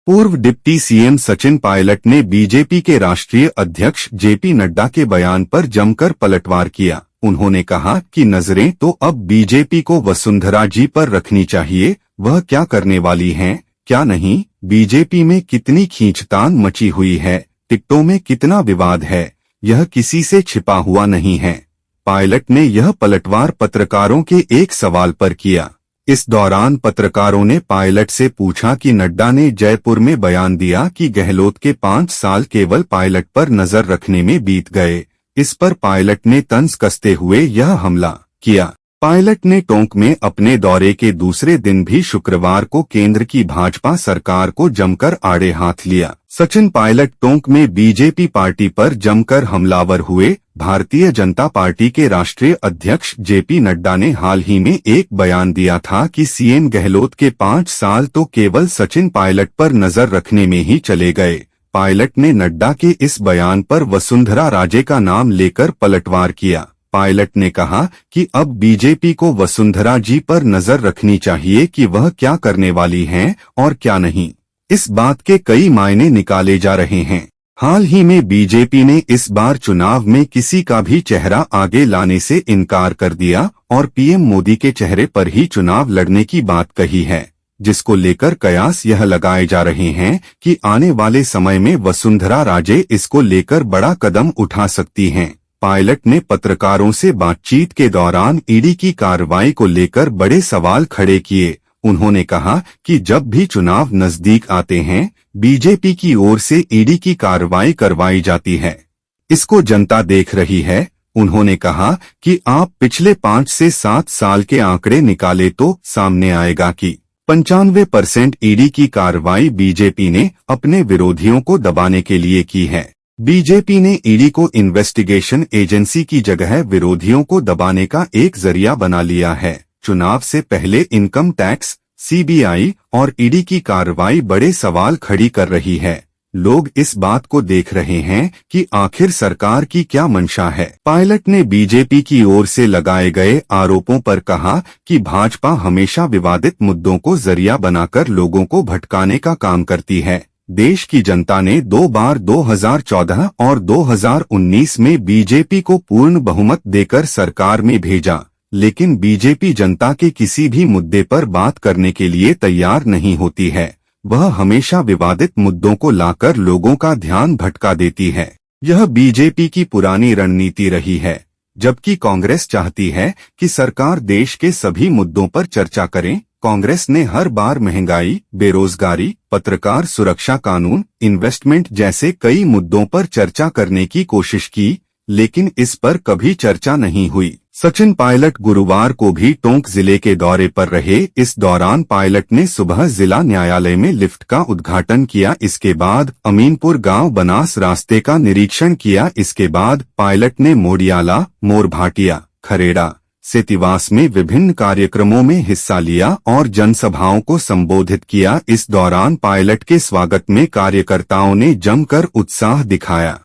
पूर्व deputy CM Sachin Pilot ने BJP के राष्ट्रीय अध्यक्ष जेपी नड्डा के बयान पर जमकर पलटवार किया। उन्होंने कहा कि नजरें तो अब बीजेपी को वसुंधरा जी पर रखनी चाहिए, वह क्या करने वाली हैं, क्या नहीं, बीजेपी में कितनी खींचतान मची हुई है, टिकटों में कितना विवाद है, यह किसी से छिपा हुआ नहीं है। पायलट ने यह पलटवार पत्रकारों के एक सवाल पर किया। इस दौरान पत्रकारों ने पायलट से पूछा कि नड्डा ने जयपुर में बयान दिया कि गहलोत के 5 साल केवल पायलट पर नजर रखने में बीत गए। इस पर पायलट ने तंज कसते हुए यह हमला किया। पायलट ने टोंक में अपने दौरे के दूसरे दिन भी शुक्रवार को केंद्र की भाजपा सरकार को जमकर आड़े हाथ लिया। सचिन पायलट टोंक में बीजेपी पार्टी पर जमकर हमलावर हुए। भारतीय जनता पार्टी के राष्ट्रीय अध्यक्ष जेपी नड्डा ने हाल ही में एक बयान दिया था कि सीएम गहलोत के 5 साल तो केवल सचिन पायलट पर नजर रखने में ही चले गए। पायलट ने नड्डा के इस बयान पर वसुंधरा राजे का नाम लेकर पलटवार किया। पायलट ने कहा कि अब बीजेपी को वसुंधरा जी पर नजर रखनी चाहिए कि वह क्या करने वाली हैं और क्या नहीं। इस बात के कई मायने निकाले जा रहे हैं। हाल ही में बीजेपी ने इस बार चुनाव में किसी का भी चेहरा आगे लाने से इनकार कर दिया और पीएम मोदी के चेहरे पर ही चुनाव लड़ने की बात कही है, जिसको लेकर कयास यह लगाए जा रहे हैं कि आने वाले समय में वसुंधरा राजे इसको लेकर बड़ा कदम उठा सकती हैं। पायलट ने पत्रकारों से बातचीत के दौरान ईडी की कार्रवाई को लेकर बड़े सवाल खड़े किए। उन्होंने कहा कि जब भी चुनाव नजदीक आते हैं, बीजेपी की ओर से ईडी की कार्रवाई करवाई जाती है। इसको जनता देख रही है। उन्होंने कहा कि आप पिछले 5 से 7 साल के आंकड़े निकाले तो सामने आएगा कि 95% ईडी की कार्रवाई बीजेपी ने अपने विरोधियों को दबाने के लिए की है। बीजेपी ने ईडी को इन्वेस्टिगेशन एजेंसी की जगह विरोधियों को दबाने का एक जरिया बना लिया है। चुनाव से पहले इनकम टैक्स, सीबीआई और ईडी की कार्रवाई बड़े सवाल खड़ी कर रही है। लोग इस बात को देख रहे हैं कि आखिर सरकार की क्या मंशा है। पायलट ने बीजेपी की ओर से लगाए गए आरोपों पर कहा कि भाजपा हमेशा विवादित मुद्दों को जरिया बनाकर लोगों को भटकाने का काम करती है। देश की जनता ने 2 बार 2014 और 2019 में बीजेपी को पूर्ण बहुमत देकर सरकार में भेजा, लेकिन बीजेपी जनता के किसी भी मुद्दे पर बात करने के लिए तैयार नहीं होती है। वह हमेशा विवादित मुद्दों को लाकर लोगों का ध्यान भटका देती है। यह बीजेपी की पुरानी रणनीति रही है, जबकि कांग्रेस चाहती है कि सरकार देश के सभी मुद्दों पर चर्चा करे। कांग्रेस ने हर बार महंगाई, बेरोजगारी, पत्रकार सुरक्षा कानून, इन्वेस्टमेंट जैसे कई मुद्दों पर चर्चा करने की कोशिश की, लेकिन इस पर कभी चर्चा नहीं हुई। सचिन पायलट गुरुवार को भी टोंक जिले के दौरे पर रहे। इस दौरान पायलट ने सुबह जिला न्यायालय में लिफ्ट का उद्घाटन किया। इसके बाद अमीनपुर गांव बनास रास्ते का निरीक्षण किया। इसके बाद पायलट ने मोडियाला, मोरभाटिया, खरेड़ा, सेतिवास में विभिन्न कार्यक्रमों में हिस्सा लिया और जनसभाओं को संबोधित किया। इस दौरान पायलट के स्वागत में कार्यकर्ताओं ने जमकर उत्साह दिखाया।